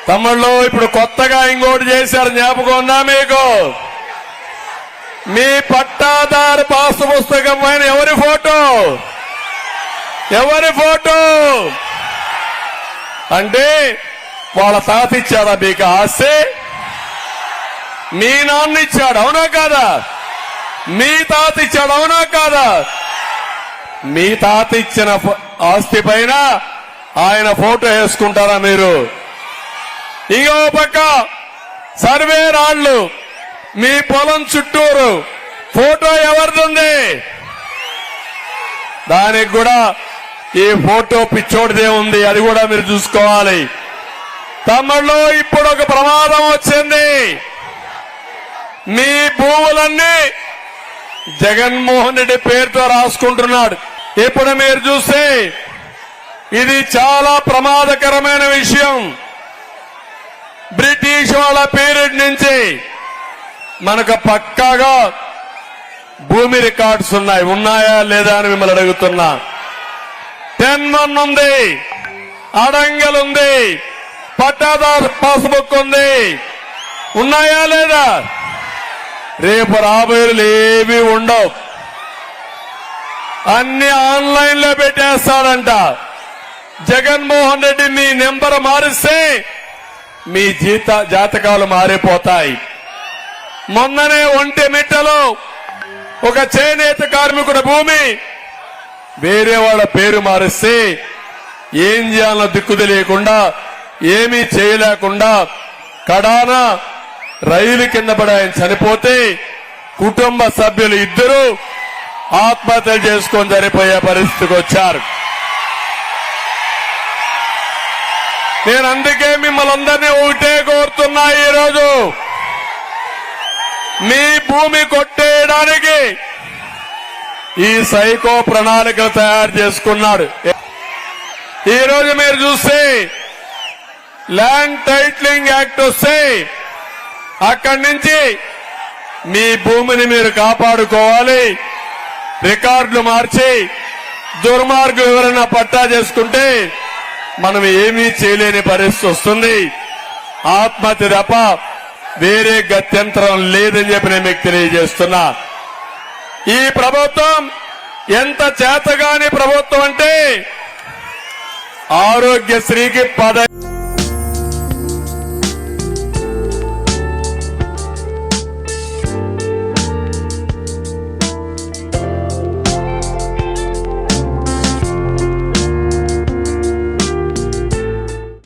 తమిళ్లో ఇప్పుడు కొత్తగా ఇంకోటి చేశారు, జ్ఞాపకం ఉందా మీకు? మీ పట్టాదారు పాస్ పుస్తకం పైన ఎవరి ఫోటో అంటే వాళ్ళ తాత ఇచ్చాడా మీకు ఆస్తి? మీ నాన్న ఇచ్చాడు, అవునా కాదా? మీ తాత ఇచ్చాడు, అవునా కాదా? మీ తాత ఇచ్చిన ఆస్తి పైన ఆయన ఫోటో వేసుకుంటారా మీరు? ఇంకో పక్క సర్వే రాళ్లు మీ పొలం చుట్టూరు ఫోటో ఎవరిది? దానికి కూడా ఈ ఫోటో పిచ్చోడిదే ఉంది, అది కూడా మీరు చూసుకోవాలి. తమిళ్లో ఇప్పుడు ఒక ప్రమాదం వచ్చింది. మీ భూములన్నీ జగన్మోహన్ రెడ్డి పేరుతో రాసుకుంటున్నాడు. ఇప్పుడు మీరు చూస్తే ఇది చాలా ప్రమాదకరమైన విషయం. బ్రిటిష్ వాళ్ళ పీరియడ్ నుంచి మనకు పక్కాగా భూమి రికార్డ్స్ ఉన్నాయా లేదా అని మిమ్మల్ని అడుగుతున్నా. 10-1 ఉంది, అడంగల్ ఉంది, పట్టాదారు పాస్బుక్ ఉంది, ఉన్నాయా లేదా? రేపు రాబోయేలు ఏవి ఉండవు, అన్ని ఆన్లైన్ లో పెట్టేస్తాడంట. జగన్మోహన్ రెడ్డి మీ నెంబర్ మారిస్తే మీ జాతకాలు మారిపోతాయి. మొన్ననే ఒంటిమిట్టలో ఒక చేనేత కార్మికుడి భూమి వేరే వాళ్ళ పేరు మారిస్తే ఏం చేయాలో దిక్కు తెలియకుండా, ఏమీ చేయలేకుండా కడాన రైలు కింద పడి ఆయన చనిపోతే కుటుంబ సభ్యులు ఇద్దరు ఆత్మహత్యలు చేసుకొని చనిపోయే పరిస్థితికి వచ్చారు. నేను అందుకే మిమ్మల్ని అందరినీ ఒకటే కోరుతున్నా, ఈరోజు మీ భూమి కొట్టేయడానికి ఈ సైకో ప్రణాళికలు తయారు చేసుకున్నాడు. ఈరోజు మీరు చూస్తే ల్యాండ్ టైటిలింగ్ యాక్ట్ వస్తే అక్కడి నుంచి మీ భూమిని మీరు కాపాడుకోవాలి. రికార్డులు మార్చి దుర్మార్గం ఎవరైనా పట్టా చేసుకుంటే మనం ఏమీ చేయలేని పరిస్థితి వస్తుంది. ఆత్మహత్య తప్ప వేరే గత్యంతరం లేదని చెప్పి నేను మీకు తెలియజేస్తున్నా. ఈ ప్రభుత్వం ఎంత చేతగాని ప్రభుత్వం అంటే ఆరోగ్యశ్రీకి